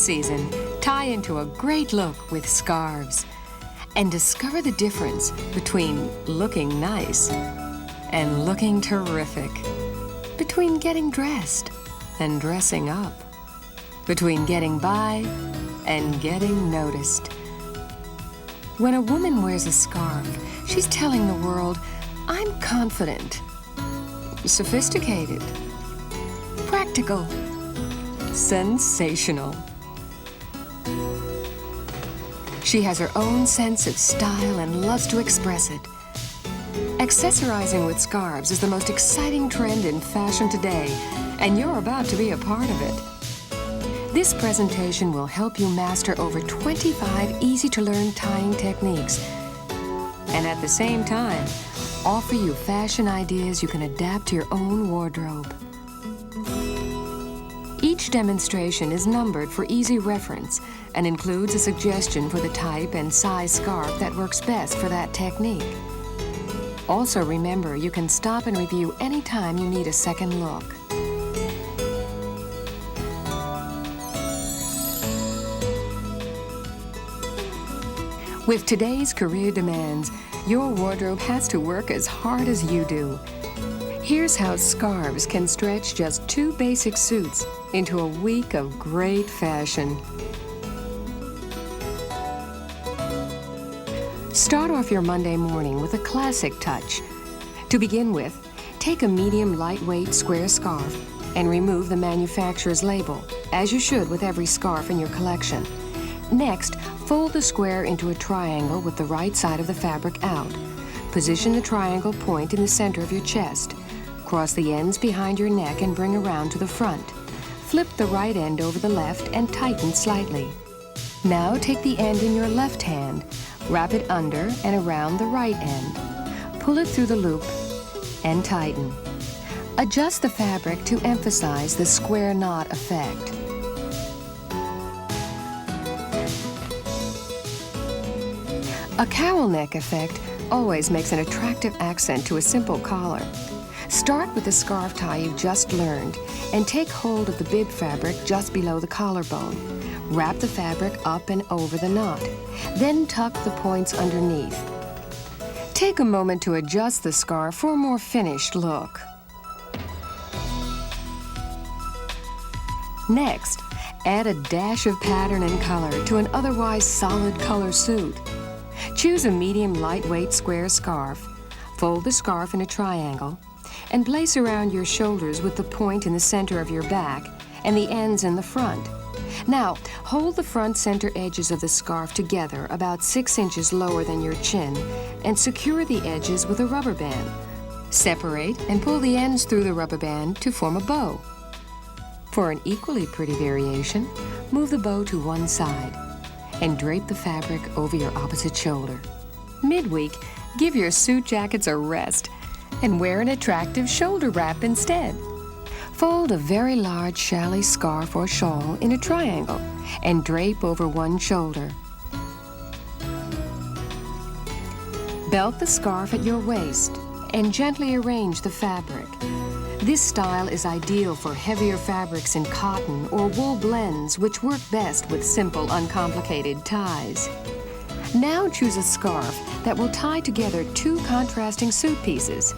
season, tie into a great look with scarves and discover the difference between looking nice and looking terrific, between getting dressed and dressing up, between getting by and getting noticed. When a woman wears a scarf, she's telling the world, I'm confident, sophisticated, practical, sensational. She has her own sense of style and loves to express it. Accessorizing with scarves is the most exciting trend in fashion today, and you're about to be a part of it. This presentation will help you master over 25 easy-to-learn tying techniques, and at the same time, offer you fashion ideas you can adapt to your own wardrobe. Each demonstration is numbered for easy reference and includes a suggestion for the type and size scarf that works best for that technique. Also remember, you can stop and review anytime you need a second look. With today's career demands, your wardrobe has to work as hard as you do. Here's how scarves can stretch just 2 basic suits into a week of great fashion. Start off your Monday morning with a classic touch. To begin with, take a medium lightweight square scarf and remove the manufacturer's label, as you should with every scarf in your collection. Next, fold the square into a triangle with the right side of the fabric out. Position the triangle point in the center of your chest. Cross the ends behind your neck and bring around to the front. Flip the right end over the left and tighten slightly. Now take the end in your left hand, wrap it under and around the right end. Pull it through the loop and tighten. Adjust the fabric to emphasize the square knot effect. A cowl neck effect always makes an attractive accent to a simple collar. Start with the scarf tie you've just learned and take hold of the bib fabric just below the collarbone. Wrap the fabric up and over the knot. Then tuck the points underneath. Take a moment to adjust the scarf for a more finished look. Next, add a dash of pattern and color to an otherwise solid color suit. Choose a medium lightweight square scarf. Fold the scarf in a triangle and place around your shoulders with the point in the center of your back and the ends in the front. Now, hold the front center edges of the scarf together about 6 inches lower than your chin and secure the edges with a rubber band. Separate and pull the ends through the rubber band to form a bow. For an equally pretty variation, move the bow to one side and drape the fabric over your opposite shoulder. Midweek, give your suit jackets a rest and wear an attractive shoulder wrap instead. Fold a very large challis scarf or shawl in a triangle and drape over one shoulder. Belt the scarf at your waist and gently arrange the fabric. This style is ideal for heavier fabrics in cotton or wool blends, which work best with simple, uncomplicated ties. Now choose a scarf that will tie together 2 contrasting suit pieces.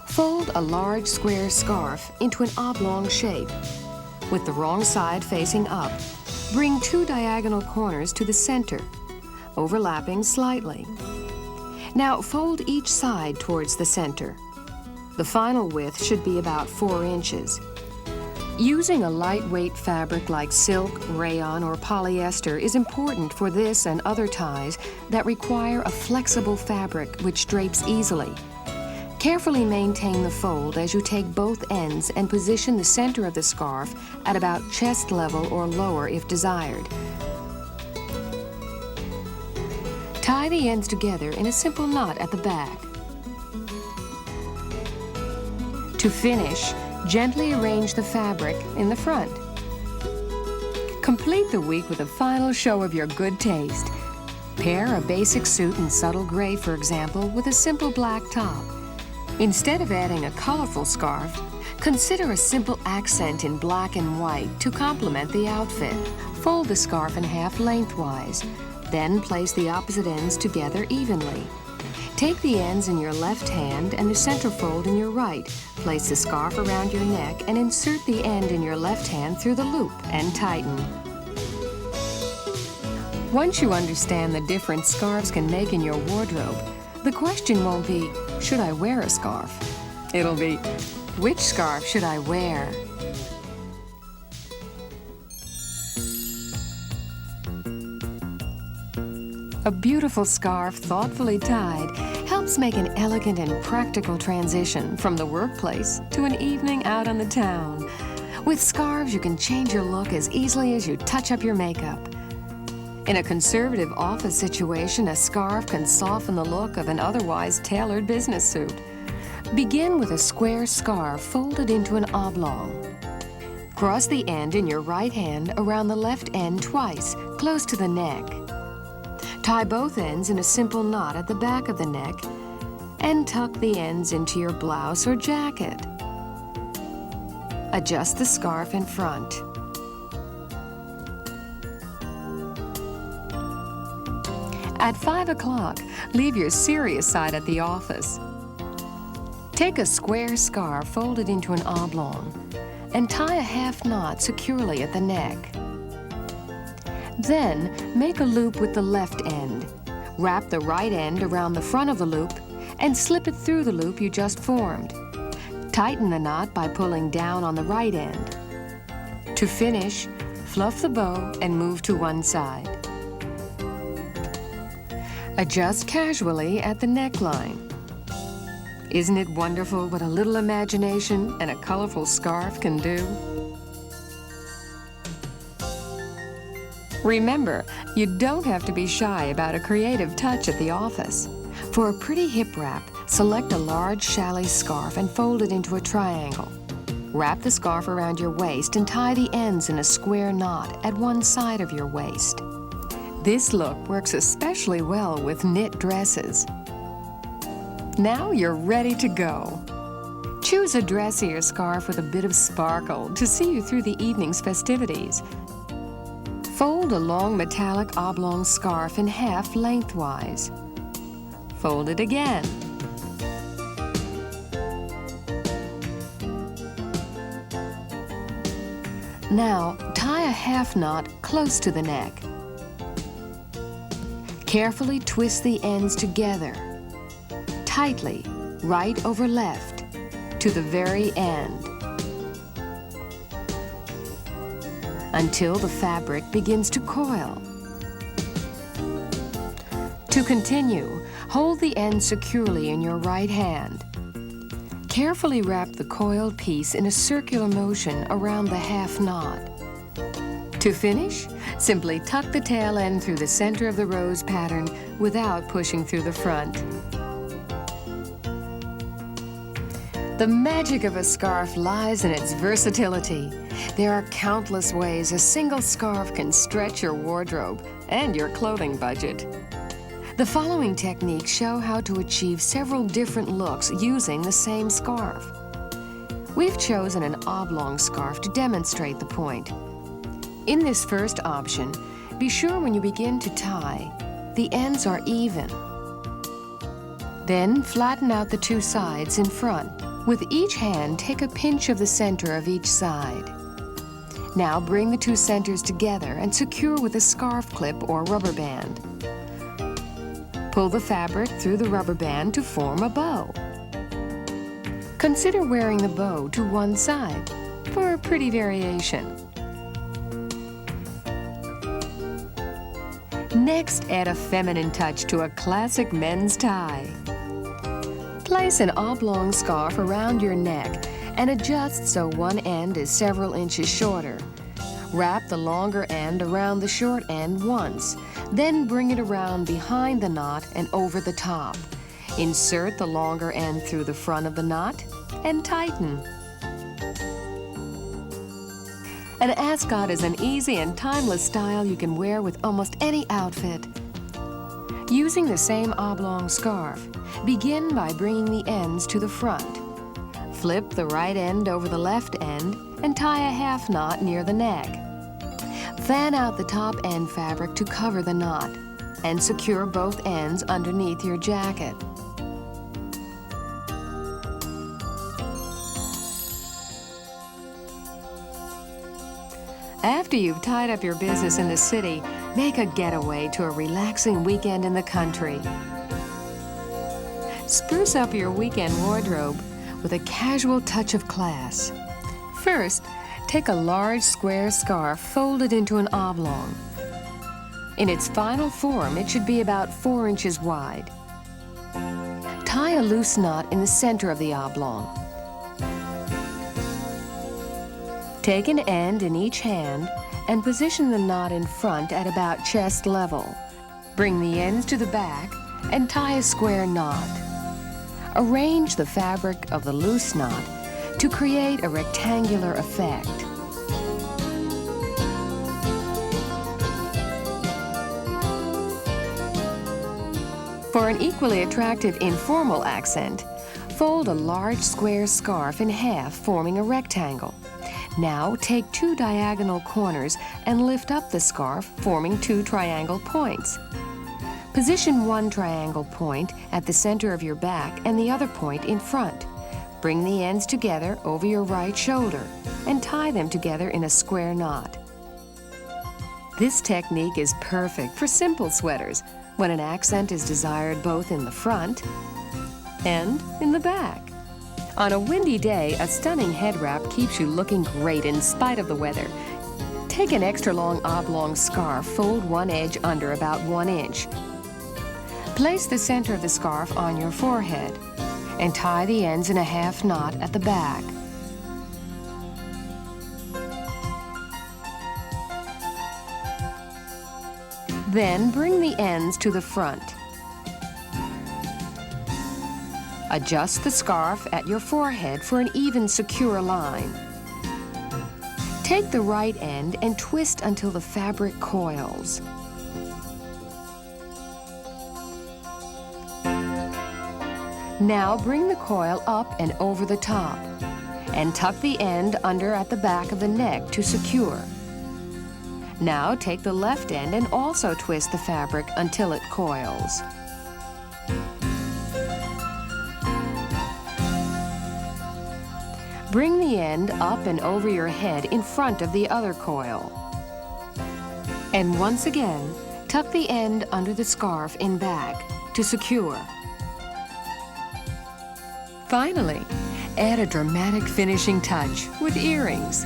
Fold a large square scarf into an oblong shape. With the wrong side facing up, bring 2 diagonal corners to the center, overlapping slightly. Now fold each side towards the center. The final width should be about 4 inches. Using a lightweight fabric like silk, rayon, or polyester is important for this and other ties that require a flexible fabric which drapes easily. Carefully maintain the fold as you take both ends and position the center of the scarf at about chest level or lower if desired. Tie the ends together in a simple knot at the back. To finish, gently arrange the fabric in the front. Complete the week with a final show of your good taste. Pair a basic suit in subtle gray, for example, with a simple black top. Instead of adding a colorful scarf, consider a simple accent in black and white to complement the outfit. Fold the scarf in half lengthwise, then place the opposite ends together evenly. Take the ends in your left hand and the center fold in your right. Place the scarf around your neck and insert the end in your left hand through the loop and tighten. Once you understand the difference scarves can make in your wardrobe, the question won't be, should I wear a scarf? It'll be, which scarf should I wear? A beautiful scarf thoughtfully tied helps make an elegant and practical transition from the workplace to an evening out on the town. With scarves, you can change your look as easily as you touch up your makeup. In a conservative office situation, a scarf can soften the look of an otherwise tailored business suit. Begin with a square scarf folded into an oblong. Cross the end in your right hand around the left end twice, close to the neck. Tie both ends in a simple knot at the back of the neck and tuck the ends into your blouse or jacket. Adjust the scarf in front. At 5 o'clock, leave your serious side at the office. Take a square scarf folded into an oblong and tie a half knot securely at the neck. Then, make a loop with the left end. Wrap the right end around the front of the loop and slip it through the loop you just formed. Tighten the knot by pulling down on the right end. To finish, fluff the bow and move to one side. Adjust casually at the neckline. Isn't it wonderful what a little imagination and a colorful scarf can do? Remember, you don't have to be shy about a creative touch at the office. For a pretty hip wrap, select a large challis scarf and fold it into a triangle. Wrap the scarf around your waist and tie the ends in a square knot at one side of your waist. This look works especially well with knit dresses. Now you're ready to go. Choose a dressier scarf with a bit of sparkle to see you through the evening's festivities. Fold a long metallic oblong scarf in half lengthwise. Fold it again. Now, tie a half knot close to the neck. Carefully twist the ends together, tightly, right over left, to the very end, until the fabric begins to coil. To continue, hold the end securely in your right hand. Carefully wrap the coiled piece in a circular motion around the half knot. To finish, simply tuck the tail end through the center of the rose pattern without pushing through the front. The magic of a scarf lies in its versatility. There are countless ways a single scarf can stretch your wardrobe and your clothing budget. The following techniques show how to achieve several different looks using the same scarf. We've chosen an oblong scarf to demonstrate the point. In this first option, be sure when you begin to tie, the ends are even. Then flatten out the two sides in front. With each hand, take a pinch of the center of each side. Now bring the two centers together and secure with a scarf clip or rubber band. Pull the fabric through the rubber band to form a bow. Consider wearing the bow to one side for a pretty variation. Next, add a feminine touch to a classic men's tie. Place an oblong scarf around your neck and adjust so one end is several inches shorter. Wrap the longer end around the short end once, then bring it around behind the knot and over the top. Insert the longer end through the front of the knot and tighten. An ascot is an easy and timeless style you can wear with almost any outfit. Using the same oblong scarf, begin by bringing the ends to the front. Flip the right end over the left end and tie a half knot near the neck. Fan out the top end fabric to cover the knot and secure both ends underneath your jacket. After you've tied up your business in the city, make a getaway to a relaxing weekend in the country. Spruce up your weekend wardrobe with a casual touch of class. First, take a large square scarf folded into an oblong. In its final form, it should be about 4 inches wide. Tie a loose knot in the center of the oblong. Take an end in each hand and position the knot in front at about chest level. Bring the ends to the back and tie a square knot. Arrange the fabric of the loose knot to create a rectangular effect. For an equally attractive informal accent, fold a large square scarf in half, forming a rectangle. Now take 2 diagonal corners and lift up the scarf, forming 2 triangle points. Position one triangle point at the center of your back and the other point in front. Bring the ends together over your right shoulder and tie them together in a square knot. This technique is perfect for simple sweaters when an accent is desired both in the front and in the back. On a windy day, a stunning head wrap keeps you looking great in spite of the weather. Take an extra long oblong scarf, fold one edge under about 1 inch. Place the center of the scarf on your forehead and tie the ends in a half knot at the back. Then bring the ends to the front. Adjust the scarf at your forehead for an even, secure line. Take the right end and twist until the fabric coils. Now bring the coil up and over the top, and tuck the end under at the back of the neck to secure. Now take the left end and also twist the fabric until it coils. Bring the end up and over your head in front of the other coil. And once again, tuck the end under the scarf in back to secure. Finally, add a dramatic finishing touch with earrings.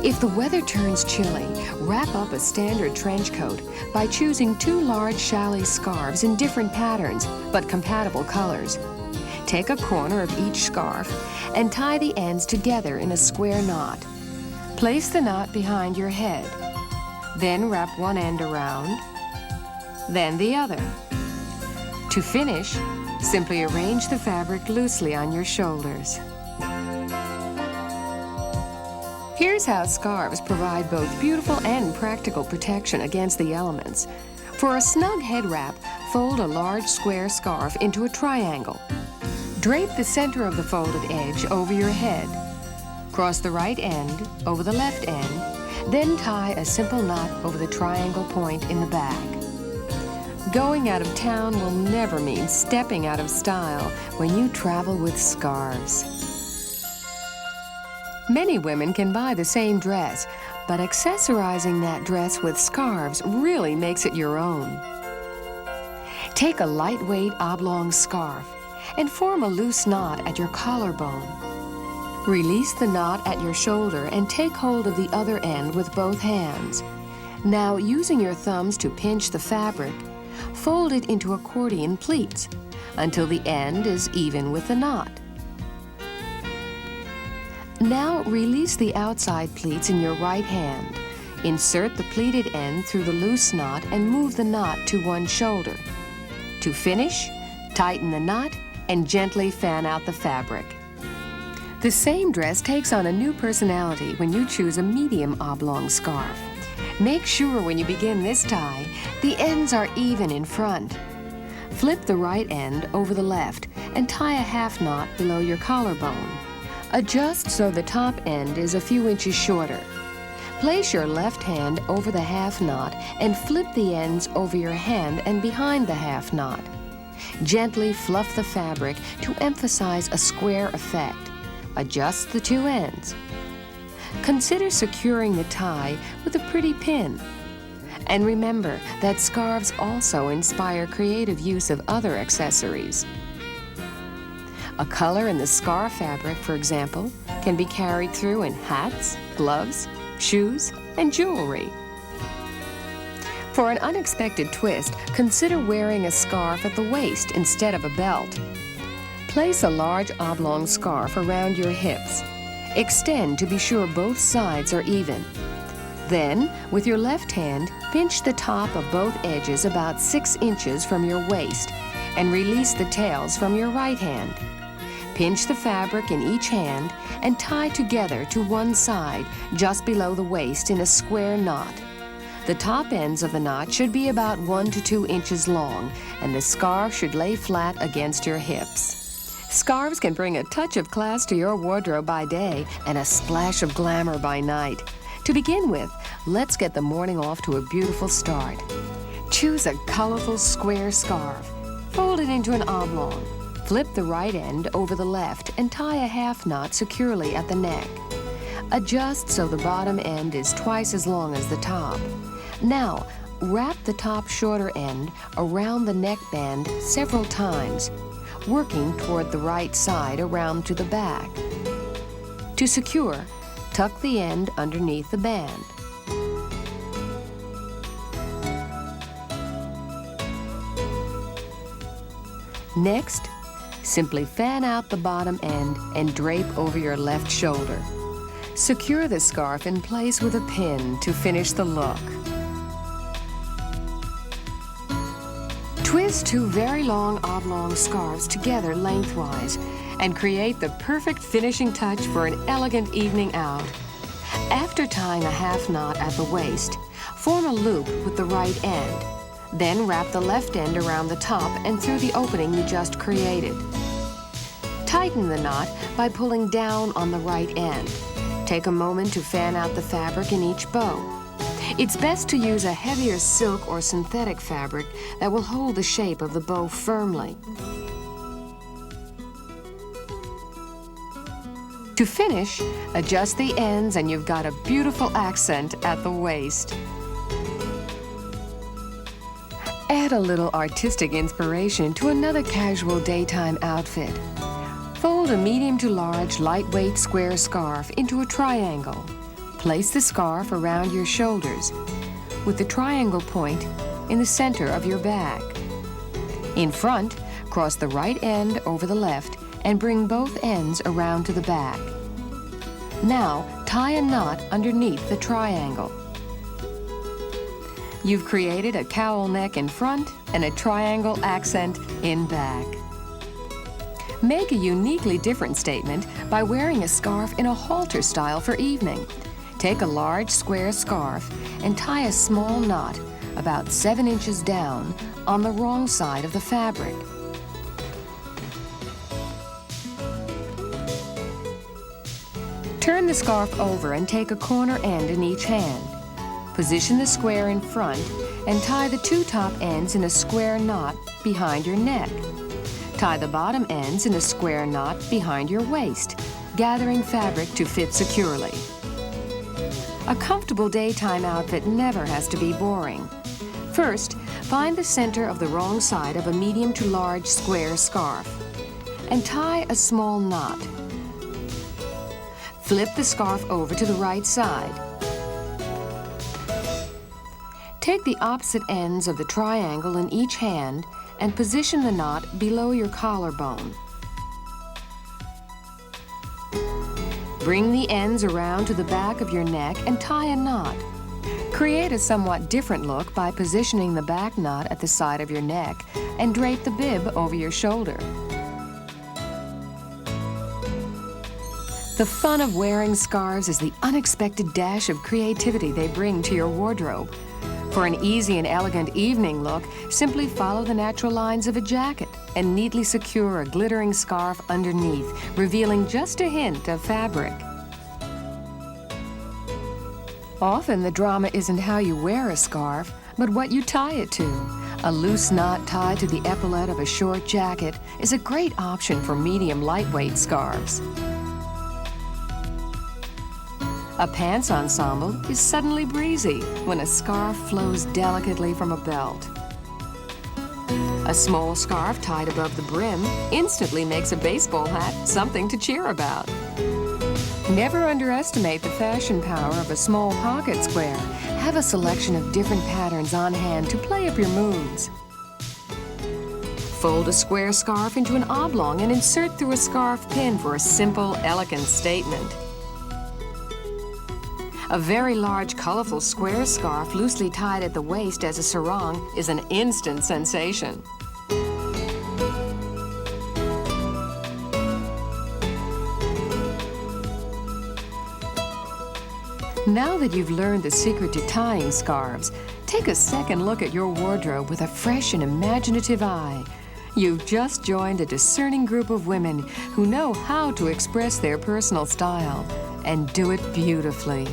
If the weather turns chilly, wrap up a standard trench coat by choosing 2 large challis scarves in different patterns but compatible colors. Take a corner of each scarf and tie the ends together in a square knot. Place the knot behind your head. Then wrap one end around, then the other. To finish, simply arrange the fabric loosely on your shoulders. Here's how scarves provide both beautiful and practical protection against the elements. For a snug head wrap, fold a large square scarf into a triangle. Drape the center of the folded edge over your head. Cross the right end over the left end, then tie a simple knot over the triangle point in the back. Going out of town will never mean stepping out of style when you travel with scarves. Many women can buy the same dress, but accessorizing that dress with scarves really makes it your own. Take a lightweight oblong scarf and form a loose knot at your collarbone. Release the knot at your shoulder and take hold of the other end with both hands. Now, using your thumbs to pinch the fabric, fold it into accordion pleats until the end is even with the knot. Now, release the outside pleats in your right hand. Insert the pleated end through the loose knot and move the knot to one shoulder. To finish, tighten the knot and gently fan out the fabric. The same dress takes on a new personality when you choose a medium oblong scarf. Make sure when you begin this tie, the ends are even in front. Flip the right end over the left and tie a half knot below your collarbone. Adjust so the top end is a few inches shorter. Place your left hand over the half knot and flip the ends over your hand and behind the half knot. Gently fluff the fabric to emphasize a square effect. Adjust the two ends. Consider securing the tie with a pretty pin. And remember that scarves also inspire creative use of other accessories. A color in the scarf fabric, for example, can be carried through in hats, gloves, shoes, and jewelry. For an unexpected twist, consider wearing a scarf at the waist instead of a belt. Place a large oblong scarf around your hips. Extend to be sure both sides are even. Then, with your left hand, pinch the top of both edges about 6 inches from your waist and release the tails from your right hand. Pinch the fabric in each hand and tie together to one side just below the waist in a square knot. The top ends of the knot should be about 1 to 2 inches long, and the scarf should lay flat against your hips. Scarves can bring a touch of class to your wardrobe by day and a splash of glamour by night. To begin with, let's get the morning off to a beautiful start. Choose a colorful square scarf. Fold it into an oblong. Flip the right end over the left and tie a half knot securely at the neck. Adjust so the bottom end is twice as long as the top. Now, wrap the top shorter end around the neckband several times, working toward the right side around to the back. To secure, tuck the end underneath the band. Next, simply fan out the bottom end and drape over your left shoulder. Secure the scarf in place with a pin to finish the look. Twist two very long oblong scarves together lengthwise and create the perfect finishing touch for an elegant evening out. After tying a half knot at the waist, form a loop with the right end. Then wrap the left end around the top and through the opening you just created. Tighten the knot by pulling down on the right end. Take a moment to fan out the fabric in each bow. It's best to use a heavier silk or synthetic fabric that will hold the shape of the bow firmly. To finish, adjust the ends and you've got a beautiful accent at the waist. Add a little artistic inspiration to another casual daytime outfit. Fold a medium to large, lightweight square scarf into a triangle. Place the scarf around your shoulders, with the triangle point in the center of your bag. In front, cross the right end over the left and bring both ends around to the back. Now, tie a knot underneath the triangle. You've created a cowl neck in front and a triangle accent in back. Make a uniquely different statement by wearing a scarf in a halter style for evening. Take a large square scarf and tie a small knot about 7 inches down on the wrong side of the fabric. Turn the scarf over and take a corner end in each hand. Position the square in front and tie the two top ends in a square knot behind your neck. Tie the bottom ends in a square knot behind your waist, gathering fabric to fit securely. A comfortable daytime outfit never has to be boring. First, find the center of the wrong side of a medium to large square scarf and tie a small knot. Flip the scarf over to the right side. Take the opposite ends of the triangle in each hand and position the knot below your collarbone. Bring the ends around to the back of your neck and tie a knot. Create a somewhat different look by positioning the back knot at the side of your neck and drape the bib over your shoulder. The fun of wearing scarves is the unexpected dash of creativity they bring to your wardrobe. For an easy and elegant evening look, simply follow the natural lines of a jacket and neatly secure a glittering scarf underneath, revealing just a hint of fabric. Often the drama isn't how you wear a scarf, but what you tie it to. A loose knot tied to the epaulette of a short jacket is a great option for medium lightweight scarves. A pants ensemble is suddenly breezy when a scarf flows delicately from a belt. A small scarf tied above the brim instantly makes a baseball hat something to cheer about. Never underestimate the fashion power of a small pocket square. Have a selection of different patterns on hand to play up your moods. Fold a square scarf into an oblong and insert through a scarf pin for a simple, elegant statement. A very large, colorful square scarf loosely tied at the waist as a sarong is an instant sensation. Now that you've learned the secret to tying scarves, take a second look at your wardrobe with a fresh and imaginative eye. You've just joined a discerning group of women who know how to express their personal style and do it beautifully.